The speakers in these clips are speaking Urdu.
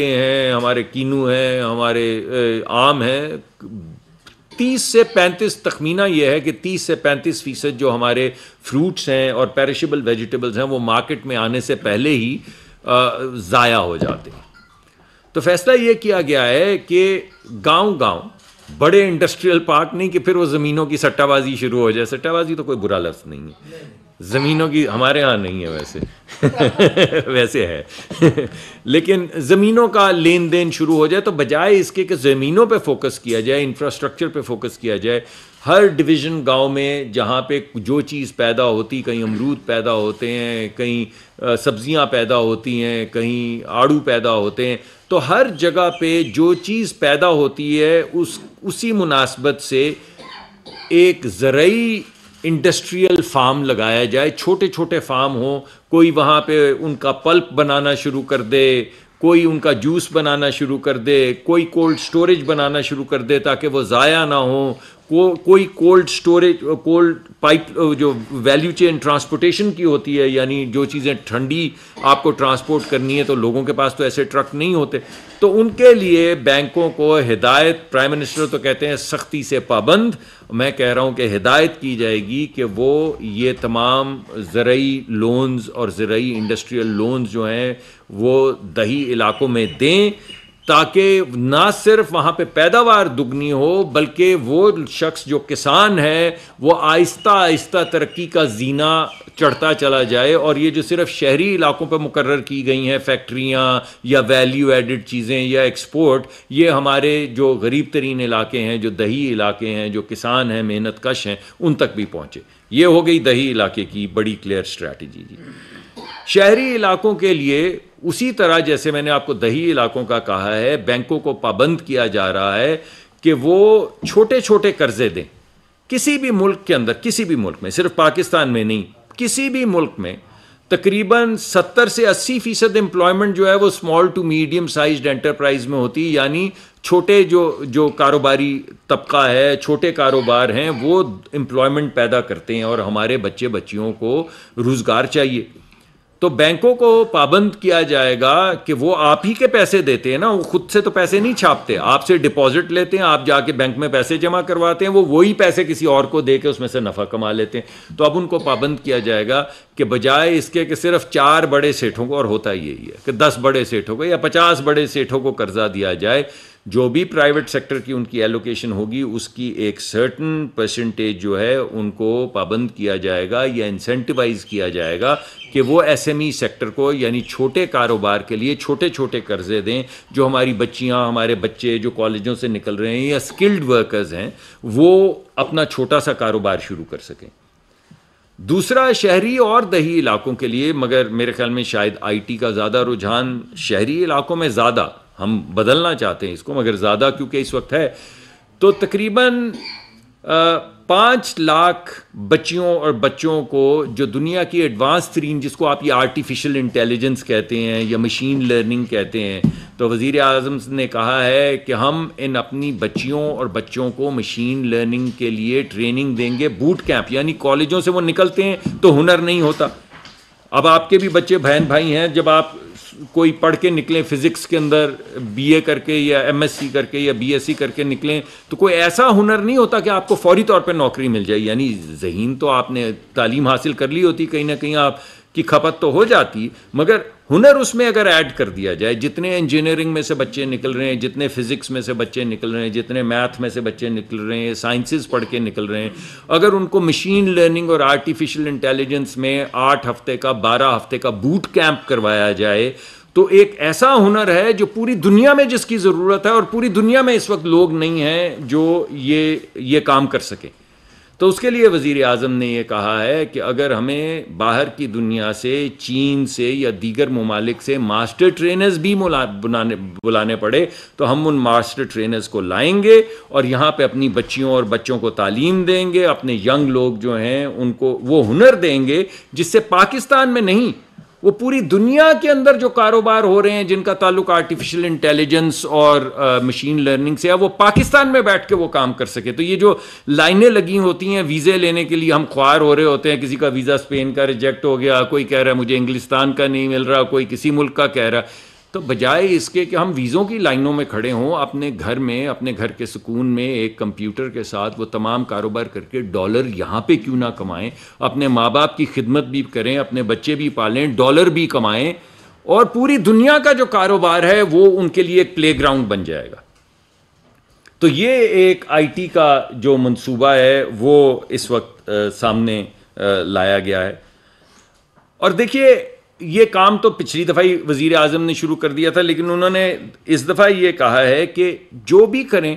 ہیں, ہمارے کینو ہیں, ہمارے آم ہیں, 30 سے 35 تخمینہ یہ ہے کہ 30 سے 35% جو ہمارے فروٹس ہیں اور پیرشیبل ویجیٹیبلز ہیں وہ مارکیٹ میں آنے سے پہلے ہی ضائع ہو جاتے ہیں. تو فیصلہ یہ کیا گیا ہے کہ گاؤں بڑے انڈسٹریل پارک نہیں کہ پھر وہ زمینوں کی سٹہ بازی شروع ہو جائے. سٹہ بازی تو کوئی برا لفظ نہیں ہے, زمینوں کی ہمارے ہاں نہیں ہے ویسے ویسے ہے لیکن زمینوں کا لین دین شروع ہو جائے تو بجائے اس کے کہ زمینوں پہ فوکس کیا جائے, انفراسٹرکچر پہ فوکس کیا جائے, ہر ڈویژن گاؤں میں جہاں پہ جو چیز پیدا ہوتی, کہیں امرود پیدا ہوتے ہیں, کہیں سبزیاں پیدا ہوتی ہیں, کہیں آڑو پیدا ہوتے ہیں, تو ہر جگہ پہ جو چیز پیدا ہوتی ہے اسی مناسبت سے ایک زرعی انڈسٹریل فارم لگایا جائے. چھوٹے چھوٹے فارم ہوں, کوئی وہاں پہ ان کا پلپ بنانا شروع کر دے, کوئی ان کا جوس بنانا شروع کر دے, کوئی کولڈ سٹوریج بنانا شروع کر دے تاکہ وہ ضائع نہ ہوں, کوئی کولڈ سٹوریج, کولڈ پائپ جو ویلیو چین ٹرانسپورٹیشن کی ہوتی ہے, یعنی جو چیزیں ٹھنڈی آپ کو ٹرانسپورٹ کرنی ہے تو لوگوں کے پاس تو ایسے ٹرک نہیں ہوتے, تو ان کے لیے بینکوں کو ہدایت, پرائم منسٹر تو کہتے ہیں سختی سے پابند, میں کہہ رہا ہوں کہ ہدایت کی جائے گی کہ وہ یہ تمام زرعی لونز اور زرعی انڈسٹریل لونز جو ہیں وہ دیہی علاقوں میں دیں, تاکہ نہ صرف وہاں پہ پیداوار دگنی ہو بلکہ وہ شخص جو کسان ہے وہ آہستہ آہستہ ترقی کا زینہ چڑھتا چلا جائے. اور یہ جو صرف شہری علاقوں پہ مقرر کی گئی ہیں فیکٹریاں یا ویلیو ایڈڈ چیزیں یا ایکسپورٹ, یہ ہمارے جو غریب ترین علاقے ہیں, جو دیہی علاقے ہیں, جو کسان ہیں, محنت کش ہیں, ان تک بھی پہنچے. یہ ہو گئی دیہی علاقے کی بڑی کلیئر اسٹریٹجی. شہری علاقوں کے لیے اسی طرح جیسے میں نے آپ کو دیہی علاقوں کا کہا ہے, بینکوں کو پابند کیا جا رہا ہے کہ وہ چھوٹے چھوٹے قرضے دیں. کسی بھی ملک کے اندر, کسی بھی ملک میں, صرف پاکستان میں نہیں, کسی بھی ملک میں تقریباً 70 سے 80% امپلائمنٹ جو ہے وہ small to medium sized enterprise میں ہوتی ہے, یعنی چھوٹے جو کاروباری طبقہ ہے, چھوٹے کاروبار ہیں, وہ امپلائمنٹ پیدا کرتے ہیں اور ہمارے بچے بچیوں کو روزگار چاہیے. تو بینکوں کو پابند کیا جائے گا کہ وہ آپ ہی کے پیسے دیتے ہیں نا, وہ خود سے تو پیسے نہیں چھاپتے, آپ سے ڈپازٹ لیتے ہیں, آپ جا کے بینک میں پیسے جمع کرواتے ہیں, وہ وہی پیسے کسی اور کو دے کے اس میں سے نفع کما لیتے ہیں. تو اب ان کو پابند کیا جائے گا کہ بجائے اس کے کہ صرف 4 بڑے سیٹھوں کو, اور ہوتا یہی ہے کہ 10 بڑے سیٹھوں کو یا 50 بڑے سیٹھوں کو قرضہ دیا جائے, جو بھی پرائیویٹ سیکٹر کی ان کی ایلوکیشن ہوگی اس کی ایک سرٹن پرسنٹیج جو ہے ان کو پابند کیا جائے گا یا انسینٹیوائز کیا جائے گا کہ وہ ایس ایم ای سیکٹر کو, یعنی چھوٹے کاروبار کے لیے چھوٹے چھوٹے قرضے دیں. جو ہماری بچیاں, ہمارے بچے جو کالجوں سے نکل رہے ہیں یا اسکلڈ ورکرز ہیں, وہ اپنا چھوٹا سا کاروبار شروع کر سکیں. دوسرا, شہری اور دیہی علاقوں کے لیے, مگر میرے خیال میں شاید آئی ٹی کا زیادہ رجحان شہری علاقوں میں زیادہ, ہم بدلنا چاہتے ہیں اس کو مگر زیادہ کیونکہ اس وقت ہے, تو تقریباً 5 لاکھ بچیوں اور بچوں کو جو دنیا کی ایڈوانس ترین, جس کو آپ یہ آرٹیفیشل انٹیلیجنس کہتے ہیں یا مشین لرننگ کہتے ہیں, تو وزیر اعظم نے کہا ہے کہ ہم ان اپنی بچیوں اور بچوں کو مشین لرننگ کے لیے ٹریننگ دیں گے, بوٹ کیمپ, یعنی کالجوں سے وہ نکلتے ہیں تو ہنر نہیں ہوتا. اب آپ کے بھی بچے بہن بھائی ہیں, جب آپ کوئی پڑھ کے نکلیں فزکس کے اندر بی اے کر کے یا ایم ایس سی کر کے یا بی ایس سی کر کے نکلیں, تو کوئی ایسا ہنر نہیں ہوتا کہ آپ کو فوری طور پہ نوکری مل جائے. یعنی ذہین تو آپ نے تعلیم حاصل کر لی ہوتی, کہیں نہ کہیں آپ کی کھپت تو ہو جاتی, مگر ہنر اس میں اگر ایڈ کر دیا جائے, جتنے انجینئرنگ میں سے بچے نکل رہے ہیں, جتنے فزکس میں سے بچے نکل رہے ہیں, جتنے میتھ میں سے بچے نکل رہے ہیں, سائنسز پڑھ کے نکل رہے ہیں, اگر ان کو مشین لرننگ اور آرٹیفیشل انٹیلیجنس میں 8 ہفتے کا 12 ہفتے کا بوٹ کیمپ کروایا جائے, تو ایک ایسا ہنر ہے جو پوری دنیا میں جس کی ضرورت ہے, اور پوری دنیا میں اس وقت لوگ نہیں ہیں جو یہ کام کر سکیں. تو اس کے لیے وزیر اعظم نے یہ کہا ہے کہ اگر ہمیں باہر کی دنیا سے, چین سے یا دیگر ممالک سے ماسٹر ٹرینرز بھی بلانے پڑے تو ہم ان ماسٹر ٹرینرز کو لائیں گے اور یہاں پہ اپنی بچیوں اور بچوں کو تعلیم دیں گے, اپنے ینگ لوگ جو ہیں ان کو وہ ہنر دیں گے جس سے پاکستان میں نہیں, وہ پوری دنیا کے اندر جو کاروبار ہو رہے ہیں جن کا تعلق آرٹیفیشل انٹیلیجنس اور مشین لرننگ سے ہے, وہ پاکستان میں بیٹھ کے وہ کام کر سکے. تو یہ جو لائنیں لگی ہوتی ہیں ویزے لینے کے لیے, ہم خوار ہو رہے ہوتے ہیں, کسی کا ویزا اسپین کا ریجیکٹ ہو گیا, کوئی کہہ رہا ہے مجھے انگلستان کا نہیں مل رہا, کوئی کسی ملک کا کہہ رہا, تو بجائے اس کے کہ ہم ویزوں کی لائنوں میں کھڑے ہوں، اپنے گھر میں، اپنے گھر کے سکون میں ایک کمپیوٹر کے ساتھ وہ تمام کاروبار کر کے ڈالر یہاں پہ کیوں نہ کمائیں، اپنے ماں باپ کی خدمت بھی کریں، اپنے بچے بھی پالیں، ڈالر بھی کمائیں، اور پوری دنیا کا جو کاروبار ہے وہ ان کے لیے ایک پلے گراؤنڈ بن جائے گا۔ تو یہ ایک آئی ٹی کا جو منصوبہ ہے وہ اس وقت سامنے لایا گیا ہے۔ اور دیکھیے یہ کام تو پچھلی دفعہ ہی وزیر اعظم نے شروع کر دیا تھا، لیکن انہوں نے اس دفعہ یہ کہا ہے کہ جو بھی کریں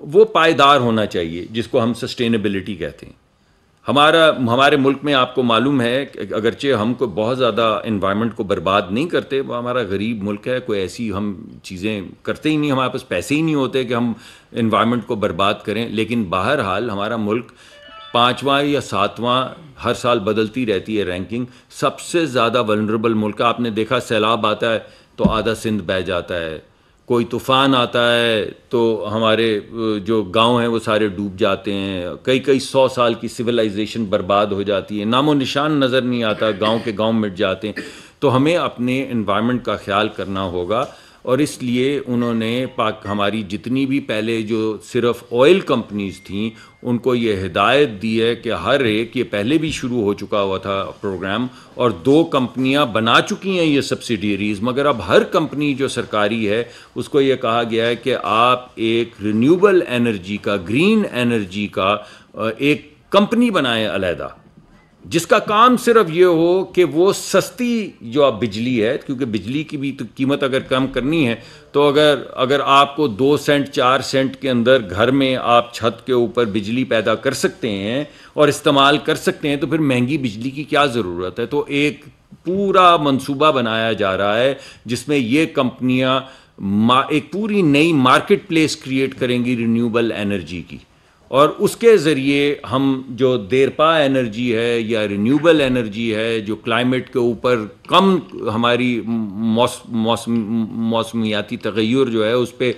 وہ پائیدار ہونا چاہیے، جس کو ہم سسٹینیبلٹی کہتے ہیں۔ ہمارے ملک میں آپ کو معلوم ہے کہ اگرچہ ہم کو بہت زیادہ انوائرمنٹ کو برباد نہیں کرتے، وہ ہمارا غریب ملک ہے، کوئی ایسی ہم چیزیں کرتے ہی نہیں، ہمارے پاس پیسے ہی نہیں ہوتے کہ ہم انوائرمنٹ کو برباد کریں، لیکن بہرحال ہمارا ملک 5واں یا 7واں ہر سال بدلتی رہتی ہے رینکنگ، سب سے زیادہ ولنریبل ملک ہے۔ آپ نے دیکھا سیلاب آتا ہے تو آدھا سندھ بہہ جاتا ہے، کوئی طوفان آتا ہے تو ہمارے جو گاؤں ہیں وہ سارے ڈوب جاتے ہیں، کئی 100 سال کی سویلائزیشن برباد ہو جاتی ہے، نام و نشان نظر نہیں آتا، گاؤں کے گاؤں مٹ جاتے ہیں۔ تو ہمیں اپنے انوائرمنٹ کا خیال کرنا ہوگا، اور اس لیے انہوں نے ہماری جتنی بھی پہلے جو صرف آئل کمپنیز تھیں ان کو یہ ہدایت دی ہے کہ ہر ایک، یہ پہلے بھی شروع ہو چکا ہوا تھا پروگرام، اور 2 کمپنیاں بنا چکی ہیں یہ سبسیڈیریز، مگر اب ہر کمپنی جو سرکاری ہے اس کو یہ کہا گیا ہے کہ آپ ایک رینیوبل انرجی کا، گرین انرجی کا ایک کمپنی بنائیں علیحدہ، جس کا کام صرف یہ ہو کہ وہ سستی جو اب بجلی ہے، کیونکہ بجلی کی بھی تو قیمت اگر کم کرنی ہے تو اگر آپ کو 2 سینٹ 4 سینٹ کے اندر گھر میں آپ چھت کے اوپر بجلی پیدا کر سکتے ہیں اور استعمال کر سکتے ہیں تو پھر مہنگی بجلی کی کیا ضرورت ہے۔ تو ایک پورا منصوبہ بنایا جا رہا ہے جس میں یہ کمپنیاں ایک پوری نئی مارکیٹ پلیس کریٹ کریں گی رینیوبل انرجی کی، اور اس کے ذریعے ہم جو دیرپا انرجی ہے یا رینیوبل انرجی ہے جو کلائمیٹ کے اوپر کم ہماری موسمیاتی تغیر جو ہے اس پہ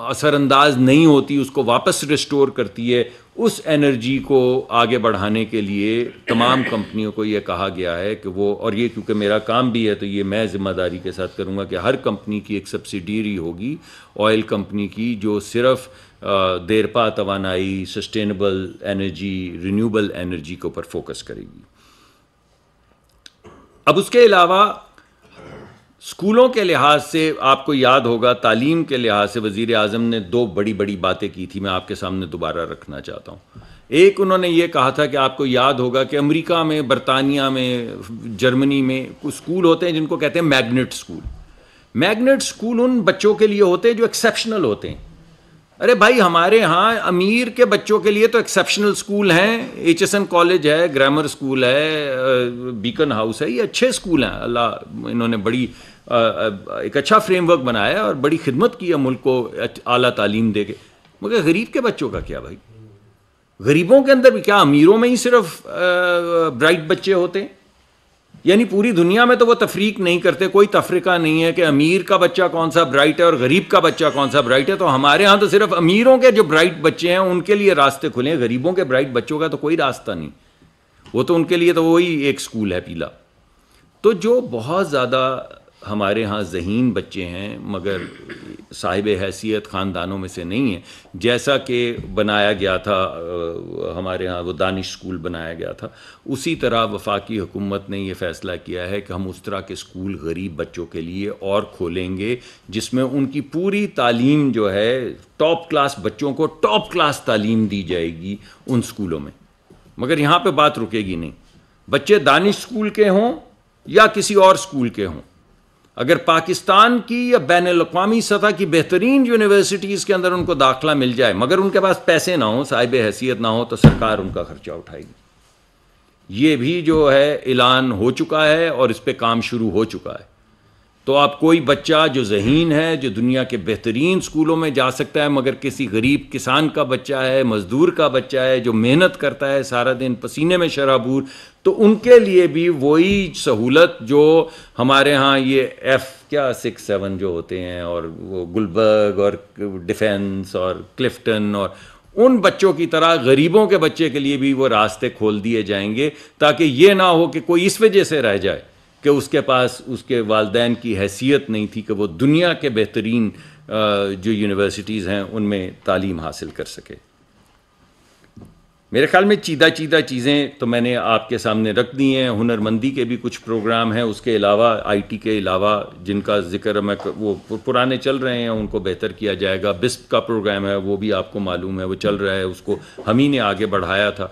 اثر انداز نہیں ہوتی، اس کو واپس ریسٹور کرتی ہے، اس انرجی کو آگے بڑھانے کے لیے تمام کمپنیوں کو یہ کہا گیا ہے کہ وہ، اور یہ کیونکہ میرا کام بھی ہے تو یہ میں ذمہ داری کے ساتھ کروں گا کہ ہر کمپنی کی ایک سبسیڈیری ہوگی آئل کمپنی کی جو صرف دیرپا توانائی، سسٹینیبل انرجی، رینیوبل انرجی کے اوپر فوکس کرے گی۔ اب اس کے علاوہ اسکولوں کے لحاظ سے آپ کو یاد ہوگا، تعلیم کے لحاظ سے وزیر اعظم نے 2 بڑی باتیں کی تھی، میں آپ کے سامنے دوبارہ رکھنا چاہتا ہوں۔ ایک انہوں نے یہ کہا تھا کہ آپ کو یاد ہوگا کہ امریکہ میں، برطانیہ میں، جرمنی میں کچھ اسکول ہوتے ہیں جن کو کہتے ہیں میگنٹ اسکول۔ میگنٹ اسکول ان بچوں کے لیے ہوتے ہیں جو ایکسیپشنل ہوتے ہیں۔ ارے بھائی ہمارے ہاں امیر کے بچوں کے لیے تو ایکسیپشنل اسکول ہیں، ایچ ایس این کالج ہے، گرامر اسکول ہے، بیکن ہاؤس ہے، یہ اچھے اسکول ہیں، اللہ انہوں نے بڑی ایک اچھا فریم ورک بنایا ہے اور بڑی خدمت کی ہے ملک کو اعلیٰ تعلیم دے کے۔ مگر غریب کے بچوں کا کیا بھائی؟ غریبوں کے اندر بھی کیا امیروں میں ہی صرف برائٹ بچے ہوتے ہیں؟ یعنی پوری دنیا میں تو وہ تفریق نہیں کرتے، کوئی تفریقہ نہیں ہے کہ امیر کا بچہ کون سا برائٹ ہے اور غریب کا بچہ کون سا برائٹ ہے۔ تو ہمارے ہاں تو صرف امیروں کے جو برائٹ بچے ہیں ان کے لیے راستے کھلے ہیں، غریبوں کے برائٹ بچوں کا تو کوئی راستہ نہیں، وہ تو ان کے لیے تو وہی ایک اسکول ہے پیلا۔ تو جو بہت زیادہ ہمارے ہاں ذہین بچے ہیں مگر صاحب حیثیت خاندانوں میں سے نہیں ہیں، جیسا کہ بنایا گیا تھا ہمارے ہاں وہ دانش اسکول بنایا گیا تھا، اسی طرح وفاقی حکومت نے یہ فیصلہ کیا ہے کہ ہم اس طرح کے اسکول غریب بچوں کے لیے اور کھولیں گے جس میں ان کی پوری تعلیم جو ہے ٹاپ کلاس، بچوں کو ٹاپ کلاس تعلیم دی جائے گی ان اسکولوں میں۔ مگر یہاں پہ بات رکے گی نہیں، بچے دانش اسکول کے ہوں یا کسی اور اسکول کے ہوں، اگر پاکستان کی یا بین الاقوامی سطح کی بہترین یونیورسٹیز کے اندر ان کو داخلہ مل جائے مگر ان کے پاس پیسے نہ ہوں، صاحب حیثیت نہ ہو، تو سرکار ان کا خرچہ اٹھائے گی۔ یہ بھی جو ہے اعلان ہو چکا ہے اور اس پہ کام شروع ہو چکا ہے۔ تو آپ کوئی بچہ جو ذہین ہے، جو دنیا کے بہترین اسکولوں میں جا سکتا ہے، مگر کسی غریب کسان کا بچہ ہے، مزدور کا بچہ ہے، جو محنت کرتا ہے سارا دن پسینے میں شرابور، تو ان کے لیے بھی وہی سہولت جو ہمارے ہاں یہ 6-7 جو ہوتے ہیں، اور وہ گلبرگ اور ڈیفنس اور کلفٹن اور ان بچوں کی طرح غریبوں کے بچے کے لیے بھی وہ راستے کھول دیے جائیں گے، تاکہ یہ نہ ہو کہ کوئی اس وجہ سے رہ جائے کہ اس کے پاس اس کے والدین کی حیثیت نہیں تھی کہ وہ دنیا کے بہترین جو یونیورسٹیز ہیں ان میں تعلیم حاصل کر سکے. میرے خیال میں چیدہ چیزیں تو میں نے آپ کے سامنے رکھ دی ہیں. ہنر مندی کے بھی کچھ پروگرام ہیں، اس کے علاوہ آئی ٹی کے علاوہ جن کا ذکر میں وہ پرانے چل رہے ہیں، ان کو بہتر کیا جائے گا. بسپ کا پروگرام ہے، وہ بھی آپ کو معلوم ہے، وہ چل رہا ہے، اس کو ہم ہی نے آگے بڑھایا تھا.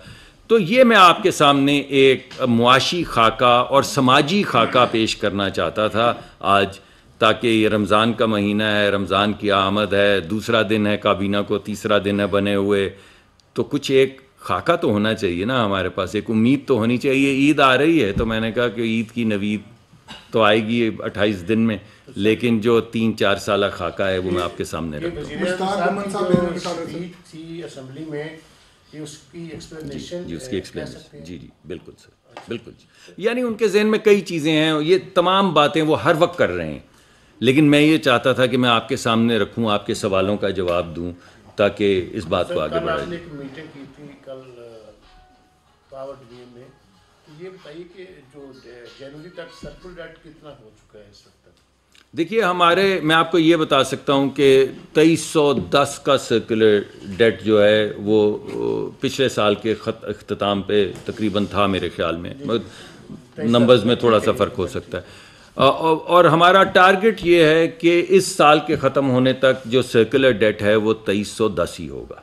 تو یہ میں آپ کے سامنے ایک معاشی خاکہ اور سماجی خاکہ پیش کرنا چاہتا تھا آج، تاکہ یہ رمضان کا مہینہ ہے، رمضان کی آمد ہے، دوسرا دن ہے کابینہ کو، تیسرا دن ہے بنے ہوئے، تو کچھ ایک خاکہ تو ہونا چاہیے نا ہمارے پاس، ایک امید تو ہونی چاہیے. عید آ رہی ہے تو میں نے کہا کہ عید کی نوید تو آئے گی 28 دن میں، لیکن جو 3-4 سالہ خاکہ ہے وہ میں آپ کے سامنے رکھتا ہوں. اس کی ایکسپلینیشن جی بالکل سر، بالکل. یعنی ان کے ذہن میں کئی چیزیں ہیں، یہ تمام باتیں وہ ہر وقت کر رہے ہیں، لیکن میں یہ چاہتا تھا کہ میں آپ کے سامنے رکھوں، آپ کے سوالوں کا جواب دوں، تاکہ اس بات کو آگے بڑھایا جائے. ایک میٹنگ کی تھی کل پاور ڈی میں، یہ بتائیے کہ جو جنوری تک سرکل ڈیٹ کتنا ہو چکا ہے اس وقت تک؟ دیکھیے میں آپ کو یہ بتا سکتا ہوں کہ 2310 کا سرکولر ڈیٹ جو ہے وہ پچھلے سال کے اختتام پہ تقریباً تھا میرے خیال میں، نمبرز میں تھوڑا سا فرق ہو سکتا ہے. اور ہمارا ٹارگٹ یہ ہے کہ اس سال کے ختم ہونے تک جو سرکولر ڈیٹ ہے وہ 2310 ہی ہوگا.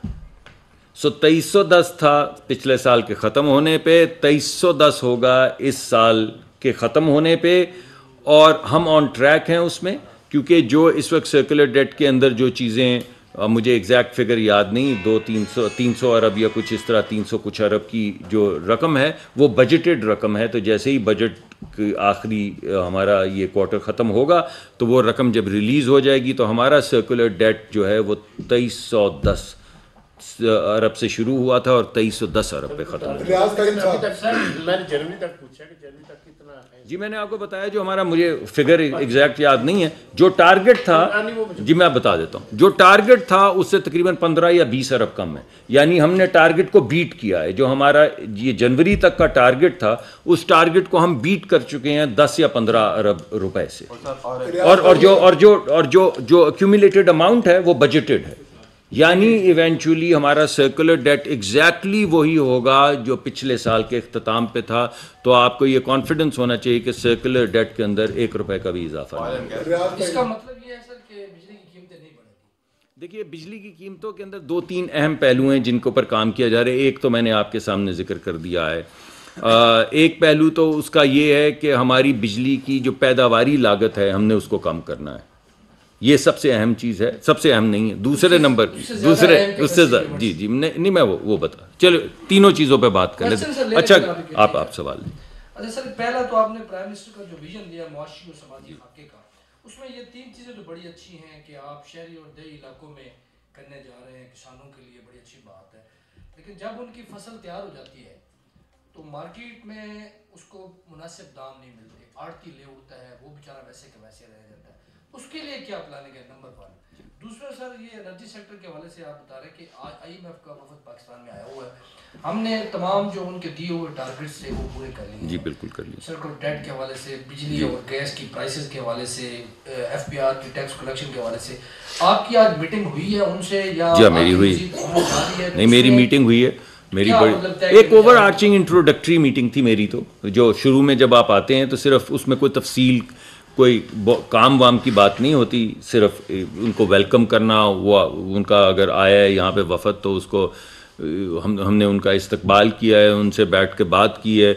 2310 تھا پچھلے سال کے ختم ہونے پہ، 2310 ہوگا اس سال کے ختم ہونے پہ، اور ہم آن ٹریک ہیں اس میں، کیونکہ جو اس وقت سرکولر ڈیٹ کے اندر جو چیزیں، مجھے ایگزیکٹ فگر یاد نہیں، 300 ارب یا کچھ اس طرح 300 کچھ ارب کی جو رقم ہے وہ بجٹڈ رقم ہے. تو جیسے ہی بجٹ آخری ہمارا یہ کوارٹر ختم ہوگا تو وہ رقم جب ریلیز ہو جائے گی تو ہمارا سرکولر ڈیٹ جو ہے وہ 2310 ارب سے شروع ہوا تھا اور 2310 ارب پہ ختم ہوا. جی میں نے آپ کو بتایا جو ہمارا، مجھے فگر ایگزیکٹ یاد نہیں ہے، جو ٹارگٹ تھا، جی میں بتا دیتا ہوں، جو ٹارگٹ تھا اس سے تقریباً 15 یا 20 ارب کم ہے. یعنی ہم نے ٹارگٹ کو بیٹ کیا ہے. جو ہمارا یہ جنوری تک کا ٹارگٹ تھا اس ٹارگٹ کو ہم بیٹ کر چکے ہیں 10 یا 15 ارب روپے سے. اور جو ایکومولیٹڈ اماؤنٹ ہے وہ بجٹڈ ہے. یعنی ایونچولی ہمارا سرکولر ڈیٹ ایگزیکٹلی وہی ہوگا جو پچھلے سال کے اختتام پہ تھا. تو آپ کو یہ کانفیڈنس ہونا چاہیے کہ سرکولر ڈیٹ کے اندر 1 روپے کا بھی اضافہ نہیں ہے. اس کا مطلب یہ ہے سر کہ بجلی کی قیمتیں نہیں بڑھیں گی؟ دیکھیے بجلی کی قیمتوں کے اندر 2-3 اہم پہلو ہیں جن کے اوپر کام کیا جا رہا ہے. ایک تو میں نے آپ کے سامنے ذکر کر دیا ہے. ایک پہلو تو اس کا یہ ہے کہ ہماری بجلی کی جو پیداواری لاگت ہے ہم نے اس کو کم کرنا ہے. یہ سب سے اہم چیز ہے، سب سے اہم نہیں ہے. دوسرے نمبر اس سے جی نہیں میں وہ بتا، چلو تینوں چیزوں پہ بات کر لیتے. اچھا آپ سوال لیں. اچھا سر، پہلا تو آپ نے پرائم منسٹر کا جو ویژن دیا معاشی اور سماجی خاکے کا، اس میں یہ 3 چیزیں تو بڑی اچھی ہیں کہ آپ شہری اور دیہی علاقوں میں کرنے جا رہے ہیں، کسانوں کے لیے بڑی اچھی بات ہے. لیکن جب ان کی فصل تیار ہو جاتی ہے تو مارکیٹ میں اس کو مناسب دام نہیں ملتے، آڑتی لے اڑتا ہے، وہ بیچارہ ویسے کے ویسے رہ جاتا ہے. اس کے لیے کیا پلاننگ ہے؟ نمبر 1. دوسرا سر، یہ انرجی سیکٹر کے حوالے سے آپ بتا رہے ہیں کہ IMF کا وفد پاکستان میں آیا ہوا ہے، ہم نے تمام جو ان کے دیے ہوئے ٹارگیٹس تھے وہ پورے کر لیے. جی بالکل کر لیے. سرکل ڈیٹ کے حوالے سے، بجلی اور گیس کی پرائسز کے حوالے سے، FBR کی ٹیکس کلیکشن کے حوالے سے آپ کی آج میٹنگ ہوئی ہے ان سے یا؟ جی میری ہوئی نہیں، میری میٹنگ ہوئی ہے. میری بڑی ایک اوور آرچنگ انٹروڈکٹری میٹنگ تھی میری. تو جو شروع میں جب آپ آتے ہیں تو صرف اس میں کوئی تفصیل، کوئی کام وام کی بات نہیں ہوتی، صرف ان کو ویلکم کرنا. وہ ان کا اگر آیا ہے یہاں پہ وفد تو اس کو ہم نے ان کا استقبال کیا ہے، ان سے بیٹھ کے بات کی ہے.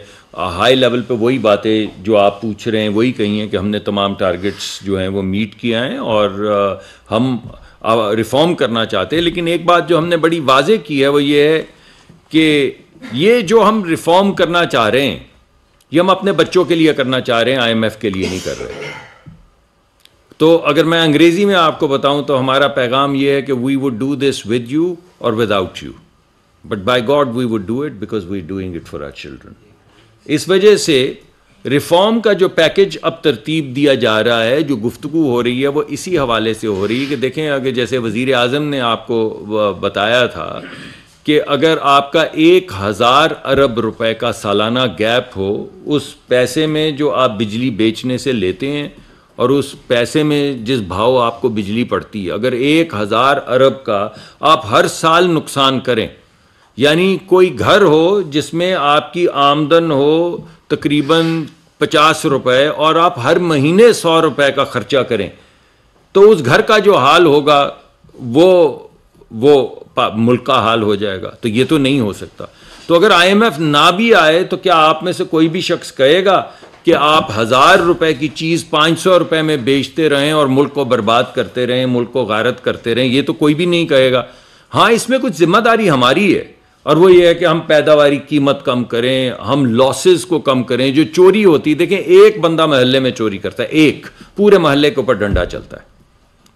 ہائی لیول پہ وہی باتیں جو آپ پوچھ رہے ہیں وہی کہی ہیں کہ ہم نے تمام ٹارگٹس جو ہیں وہ میٹ کیا ہیں اور ہم ریفارم کرنا چاہتے ہیں. لیکن ایک بات جو ہم نے بڑی واضح کی ہے وہ یہ ہے کہ یہ جو ہم ریفارم کرنا چاہ رہے ہیں یہ ہم اپنے بچوں کے لیے کرنا چاہ رہے ہیں، IMF کے لیے نہیں کر رہے. تو اگر میں انگریزی میں آپ کو بتاؤں تو ہمارا پیغام یہ ہے کہ we would do this with you اور without you, but by God we would do it because we doing it for our children. اس وجہ سے ریفارم کا جو پیکج اب ترتیب دیا جا رہا ہے، جو گفتگو ہو رہی ہے وہ اسی حوالے سے ہو رہی ہے کہ دیکھیں اگر جیسے وزیر اعظم نے آپ کو بتایا تھا کہ اگر آپ کا 1000 ارب روپے کا سالانہ گیپ ہو اس پیسے میں جو آپ بجلی بیچنے سے لیتے ہیں اور اس پیسے میں جس بھاؤ آپ کو بجلی پڑتی ہے، اگر 1000 ارب کا آپ ہر سال نقصان کریں، یعنی کوئی گھر ہو جس میں آپ کی آمدن ہو تقریباً 50 روپے اور آپ ہر مہینے 100 روپے کا خرچہ کریں، تو اس گھر کا جو حال ہوگا وہ ملک کا حال ہو جائے گا. تو یہ تو نہیں ہو سکتا. تو اگر آئی ایم ایف نہ بھی آئے تو کیا آپ میں سے کوئی بھی شخص کہے گا کہ آپ 1000 روپے کی چیز 500 روپے میں بیچتے رہیں اور ملک کو برباد کرتے رہیں، ملک کو غارت کرتے رہیں؟ یہ تو کوئی بھی نہیں کہے گا. ہاں، اس میں کچھ ذمہ داری ہماری ہے، اور وہ یہ ہے کہ ہم پیداواری قیمت کم کریں، ہم لاسز کو کم کریں. جو چوری ہوتی، دیکھیں ایک بندہ محلے میں چوری کرتا ہے، ایک پورے محلے کے اوپر ڈنڈا چلتا ہے،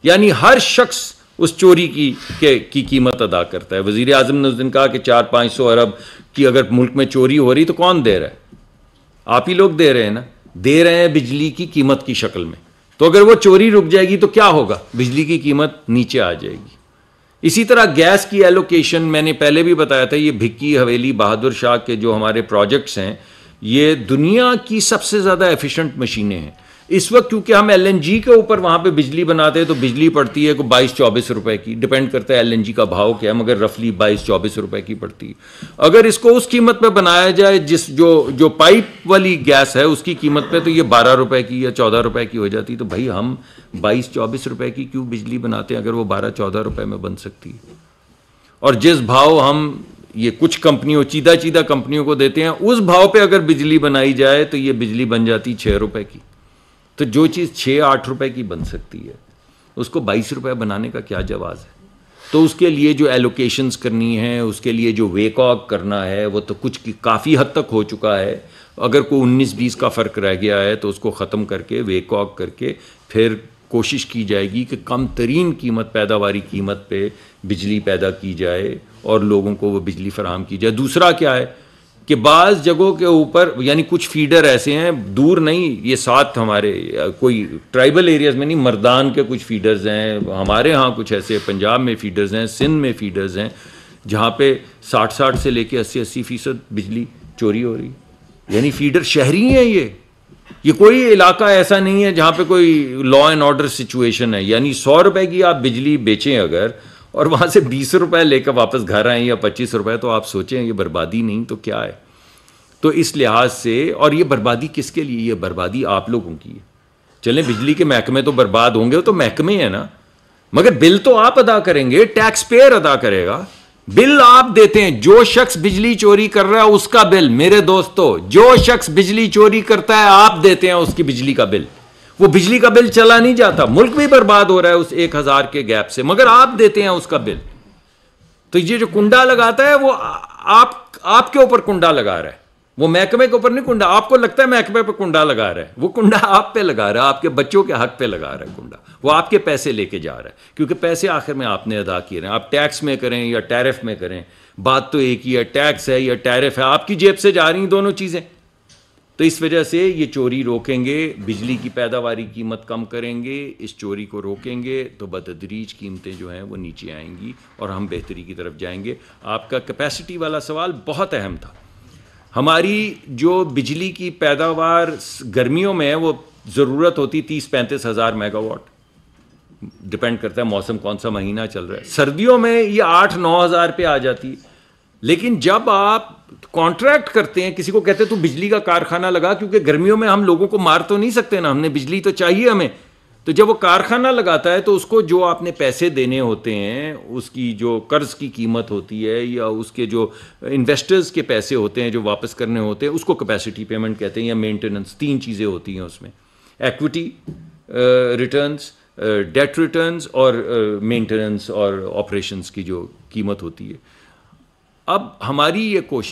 یعنی ہر شخص اس چوری کی قیمت ادا کرتا ہے. وزیر اعظم نے اس دن کہا کہ 400-500 ارب کی اگر ملک میں چوری ہو رہی تو کون دے رہا ہے؟ آپ ہی لوگ دے رہے ہیں نا، دے رہے ہیں بجلی کی قیمت کی شکل میں. تو اگر وہ چوری رک جائے گی تو کیا ہوگا؟ بجلی کی قیمت نیچے آ جائے گی. اسی طرح گیس کی ایلوکیشن میں نے پہلے بھی بتایا تھا، یہ بھکی حویلی بہادر شاہ کے جو ہمارے پروجیکٹس ہیں یہ دنیا کی سب سے زیادہ ایفیشنٹ مشینیں ہیں اس وقت، کیونکہ ہم ایل این جی کے اوپر وہاں پہ بجلی بناتے ہیں تو بجلی پڑتی ہے کو 22-24 روپے کی، ڈپینڈ کرتا ہے ایل این جی کا بھاؤ کیا ہے، مگر رفلی 22-24 روپے کی پڑتی ہے. اگر اس کو اس قیمت پہ بنایا جائے جو پائپ والی گیس ہے اس کی قیمت پہ، تو یہ 12 روپے کی یا 14 روپے کی ہو جاتی. تو بھائی ہم 22-24 روپے کی کیوں بجلی بناتے ہیں اگر وہ 12-14 روپے میں بن سکتی ہے؟ اور جس بھاؤ ہم یہ کچھ کمپنیوں چیدہ کمپنیوں کو دیتے ہیں اس بھاؤ پہ اگر بجلی بنائی جائے تو یہ بجلی بن جاتی 6 روپے کی. تو جو چیز 6-8 روپے کی بن سکتی ہے اس کو 22 روپے بنانے کا کیا جواز ہے؟ تو اس کے لیے جو ایلوکیشنز کرنی ہے، اس کے لیے جو ویک آف کرنا ہے، وہ تو کچھ کافی حد تک ہو چکا ہے. اگر کوئی 19-20 کا فرق رہ گیا ہے تو اس کو ختم کر کے ویک آف کر کے پھر کوشش کی جائے گی کہ کم ترین قیمت، پیداواری قیمت پہ بجلی پیدا کی جائے اور لوگوں کو وہ بجلی فراہم کی جائے. دوسرا کیا ہے کہ بعض جگہوں کے اوپر یعنی کچھ فیڈر ایسے ہیں، دور نہیں، یہ ساتھ ہمارے کوئی ٹرائبل ایریاز میں نہیں، مردان کے کچھ فیڈرز ہیں، ہمارے ہاں کچھ ایسے پنجاب میں فیڈرز ہیں، سندھ میں فیڈرز ہیں، جہاں پہ 60 سے لے کے 80% بجلی چوری ہو رہی. یعنی فیڈر شہری ہیں، یہ کوئی علاقہ ایسا نہیں ہے جہاں پہ کوئی لا اینڈ آرڈر سچویشن ہے. یعنی 100 روپے کی آپ بجلی بیچیں اگر اور وہاں سے 20 روپے لے کر واپس گھر آئیں یا 25 روپے، تو آپ سوچیں یہ بربادی نہیں تو کیا ہے؟ تو اس لحاظ سے، اور یہ بربادی کس کے لیے؟ یہ بربادی آپ لوگوں کی ہے. چلیں بجلی کے محکمے تو برباد ہوں گے، تو محکمے ہیں نا، مگر بل تو آپ ادا کریں گے، ٹیکس پیئر ادا کرے گا. بل آپ دیتے ہیں. جو شخص بجلی چوری کر رہا ہے اس کا بل، میرے دوستو، جو شخص بجلی چوری کرتا ہے آپ دیتے ہیں اس کی بجلی کا بل. وہ بجلی کا بل چلا نہیں جاتا، ملک بھی برباد ہو رہا ہے اس 1000 کے گیپ سے، مگر آپ دیتے ہیں اس کا بل. تو یہ جو کنڈا لگاتا ہے وہ آپ کے اوپر کنڈا لگا رہا ہے، وہ محکمے کے اوپر نہیں کنڈا. آپ کو لگتا ہے محکمے پہ کنڈا لگا رہا ہے، وہ کنڈا آپ پہ لگا رہا ہے، آپ کے بچوں کے حق پہ لگا رہا ہے کنڈا. وہ آپ کے پیسے لے کے جا رہا ہے، کیونکہ پیسے آخر میں آپ نے ادا کیے رہے ہیں. آپ ٹیکس میں کریں یا ٹیرف میں کریں، بات تو ایک ہی ہے. ٹیکس ہے یا ٹیرف ہے، آپ کی جیب سے جا رہی ہیں دونوں چیزیں. تو اس وجہ سے یہ چوری روکیں گے، بجلی کی پیداواری قیمت کم کریں گے، اس چوری کو روکیں گے تو بتدریج قیمتیں جو ہیں وہ نیچے آئیں گی اور ہم بہتری کی طرف جائیں گے. آپ کا کیپیسٹی والا سوال بہت اہم تھا. ہماری جو بجلی کی پیداوار گرمیوں میں ہے وہ ضرورت ہوتی 30-35 ہزار میگا واٹ، ڈپینڈ کرتا ہے موسم کون سا مہینہ چل رہا ہے. سردیوں میں یہ 8-9 ہزار پہ آ جاتی ہے. لیکن جب آپ کانٹریکٹ کرتے ہیں، کسی کو کہتے ہیں تو بجلی کا کارخانہ لگا، کیونکہ گرمیوں میں ہم لوگوں کو مار تو نہیں سکتے نا، ہم نے بجلی تو چاہیے ہمیں. تو جب وہ کارخانہ لگاتا ہے تو اس کو جو آپ نے پیسے دینے ہوتے ہیں، اس کی جو قرض کی قیمت ہوتی ہے یا اس کے جو انویسٹرز کے پیسے ہوتے ہیں جو واپس کرنے ہوتے ہیں، اس کو کیپیسٹی پیمنٹ کہتے ہیں یا مینٹیننس. 3 چیزیں ہوتی ہیں اس میں، ایکویٹی ریٹرنز، ڈیٹ ریٹرنز اور مینٹیننس اور آپریشنز کی جو قیمت ہوتی ہے. اب ہماری یہ کوشش